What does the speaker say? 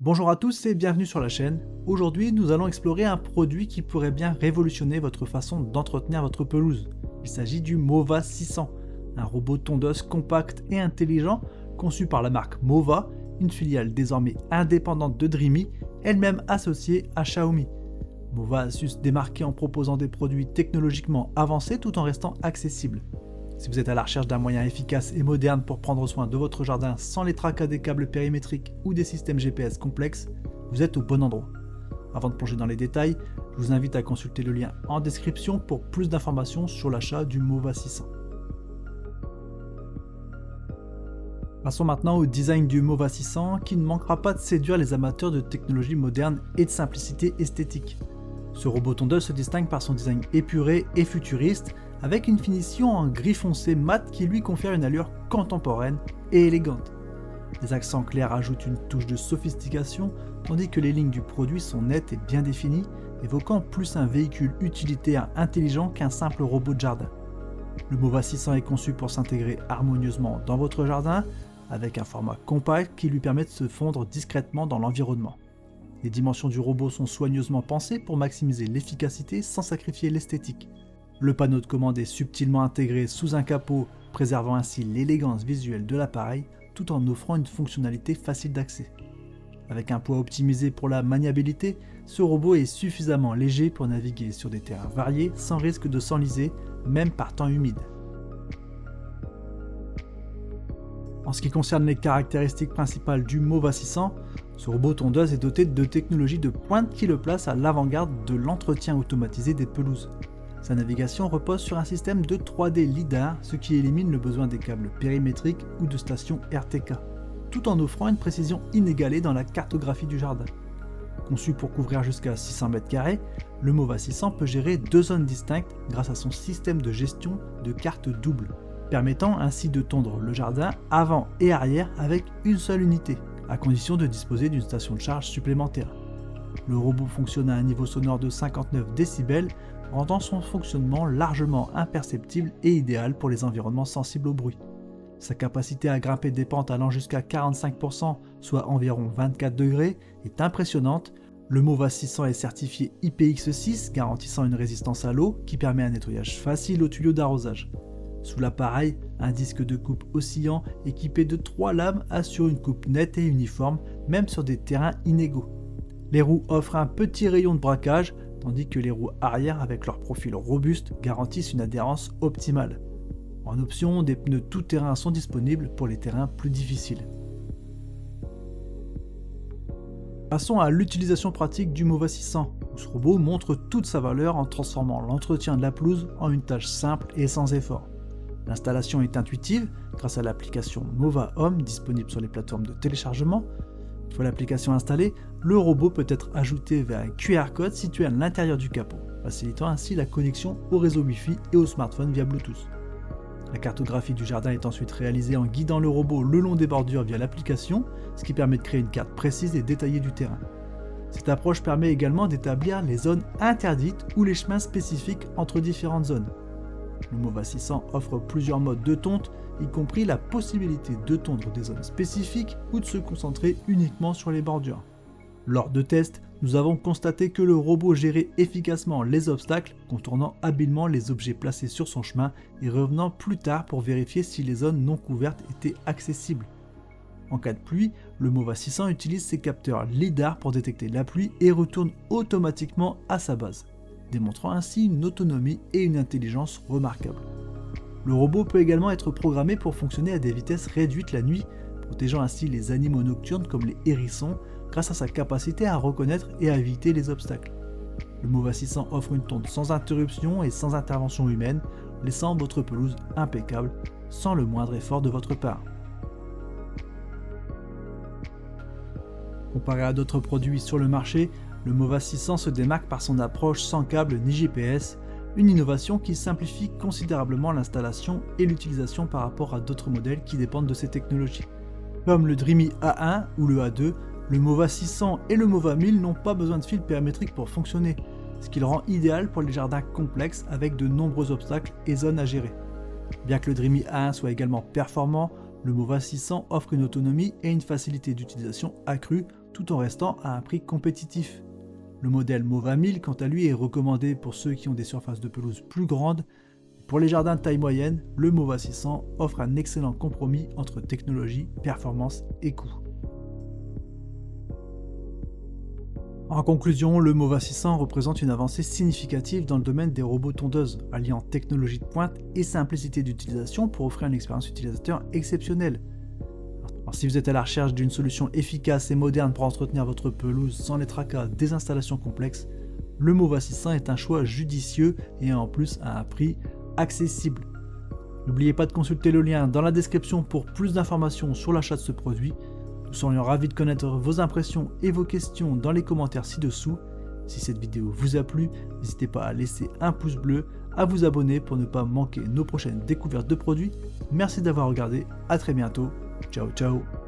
Bonjour à tous et bienvenue sur la chaîne. Aujourd'hui, nous allons explorer un produit qui pourrait bien révolutionner votre façon d'entretenir votre pelouse. Il s'agit du Mova 600, un robot tondeuse compact et intelligent conçu par la marque Mova, une filiale désormais indépendante de Dreamy, elle-même associée à Xiaomi. Mova a su se démarquer en proposant des produits technologiquement avancés tout en restant accessibles. Si vous êtes à la recherche d'un moyen efficace et moderne pour prendre soin de votre jardin sans les tracas des câbles périmétriques ou des systèmes GPS complexes, vous êtes au bon endroit. Avant de plonger dans les détails, je vous invite à consulter le lien en description pour plus d'informations sur l'achat du Mova 600. Passons maintenant au design du Mova 600 qui ne manquera pas de séduire les amateurs de technologies modernes et de simplicité esthétique. Ce robot tondeuse se distingue par son design épuré et futuriste, avec une finition en gris foncé mat qui lui confère une allure contemporaine et élégante. Les accents clairs ajoutent une touche de sophistication, tandis que les lignes du produit sont nettes et bien définies, évoquant plus un véhicule utilitaire intelligent qu'un simple robot de jardin. Le Mova 600 est conçu pour s'intégrer harmonieusement dans votre jardin, avec un format compact qui lui permet de se fondre discrètement dans l'environnement. Les dimensions du robot sont soigneusement pensées pour maximiser l'efficacité sans sacrifier l'esthétique. Le panneau de commande est subtilement intégré sous un capot, préservant ainsi l'élégance visuelle de l'appareil tout en offrant une fonctionnalité facile d'accès. Avec un poids optimisé pour la maniabilité, ce robot est suffisamment léger pour naviguer sur des terrains variés sans risque de s'enliser, même par temps humide. En ce qui concerne les caractéristiques principales du Mova 600, ce robot tondeuse est doté de technologies de pointe qui le placent à l'avant-garde de l'entretien automatisé des pelouses. Sa navigation repose sur un système de 3D LiDAR, ce qui élimine le besoin des câbles périmétriques ou de stations RTK, tout en offrant une précision inégalée dans la cartographie du jardin. Conçu pour couvrir jusqu'à 600 m², le Mova 600 peut gérer deux zones distinctes grâce à son système de gestion de cartes doubles, permettant ainsi de tondre le jardin avant et arrière avec une seule unité, à condition de disposer d'une station de charge supplémentaire. Le robot fonctionne à un niveau sonore de 59 décibels, rendant son fonctionnement largement imperceptible et idéal pour les environnements sensibles au bruit. Sa capacité à grimper des pentes allant jusqu'à 45%, soit environ 24 degrés, est impressionnante. Le Mova 600 est certifié IPX6, garantissant une résistance à l'eau qui permet un nettoyage facile aux tuyaux d'arrosage. Sous l'appareil, un disque de coupe oscillant équipé de 3 lames assure une coupe nette et uniforme, même sur des terrains inégaux. Les roues offrent un petit rayon de braquage, tandis que les roues arrière avec leur profil robuste garantissent une adhérence optimale. En option, des pneus tout-terrain sont disponibles pour les terrains plus difficiles. Passons à l'utilisation pratique du Mova 600, où ce robot montre toute sa valeur en transformant l'entretien de la pelouse en une tâche simple et sans effort. L'installation est intuitive grâce à l'application Mova Home disponible sur les plateformes de téléchargement. Une fois l'application installée, le robot peut être ajouté via un QR code situé à l'intérieur du capot, facilitant ainsi la connexion au réseau Wi-Fi et au smartphone via Bluetooth. La cartographie du jardin est ensuite réalisée en guidant le robot le long des bordures via l'application, ce qui permet de créer une carte précise et détaillée du terrain. Cette approche permet également d'établir les zones interdites ou les chemins spécifiques entre différentes zones. Le Mova 600 offre plusieurs modes de tonte, y compris la possibilité de tondre des zones spécifiques ou de se concentrer uniquement sur les bordures. Lors de tests, nous avons constaté que le robot gérait efficacement les obstacles, contournant habilement les objets placés sur son chemin et revenant plus tard pour vérifier si les zones non couvertes étaient accessibles. En cas de pluie, le Mova 600 utilise ses capteurs LiDAR pour détecter la pluie et retourne automatiquement à sa base, démontrant ainsi une autonomie et une intelligence remarquables. Le robot peut également être programmé pour fonctionner à des vitesses réduites la nuit, protégeant ainsi les animaux nocturnes comme les hérissons grâce à sa capacité à reconnaître et à éviter les obstacles. Le Mova 600 offre une tonte sans interruption et sans intervention humaine, laissant votre pelouse impeccable sans le moindre effort de votre part. Comparé à d'autres produits sur le marché, le Mova 600 se démarque par son approche sans câble ni GPS, une innovation qui simplifie considérablement l'installation et l'utilisation par rapport à d'autres modèles qui dépendent de ces technologies. Comme le Dreamy A1 ou le A2, le Mova 600 et le Mova 1000 n'ont pas besoin de fil périmétrique pour fonctionner, ce qui le rend idéal pour les jardins complexes avec de nombreux obstacles et zones à gérer. Bien que le Dreamy A1 soit également performant, le Mova 600 offre une autonomie et une facilité d'utilisation accrue tout en restant à un prix compétitif. Le modèle Mova 1000, quant à lui, est recommandé pour ceux qui ont des surfaces de pelouse plus grandes. Pour les jardins de taille moyenne, le Mova 600 offre un excellent compromis entre technologie, performance et coût. En conclusion, le Mova 600 représente une avancée significative dans le domaine des robots tondeuses, alliant technologie de pointe et simplicité d'utilisation pour offrir une expérience utilisateur exceptionnelle. Alors, si vous êtes à la recherche d'une solution efficace et moderne pour entretenir votre pelouse sans les tracas des installations complexes, le Mova 600 est un choix judicieux et en plus à un prix accessible. N'oubliez pas de consulter le lien dans la description pour plus d'informations sur l'achat de ce produit. Nous serions ravis de connaître vos impressions et vos questions dans les commentaires ci-dessous. Si cette vidéo vous a plu, n'hésitez pas à laisser un pouce bleu, à vous abonner pour ne pas manquer nos prochaines découvertes de produits. Merci d'avoir regardé, à très bientôt. Ciao ciao.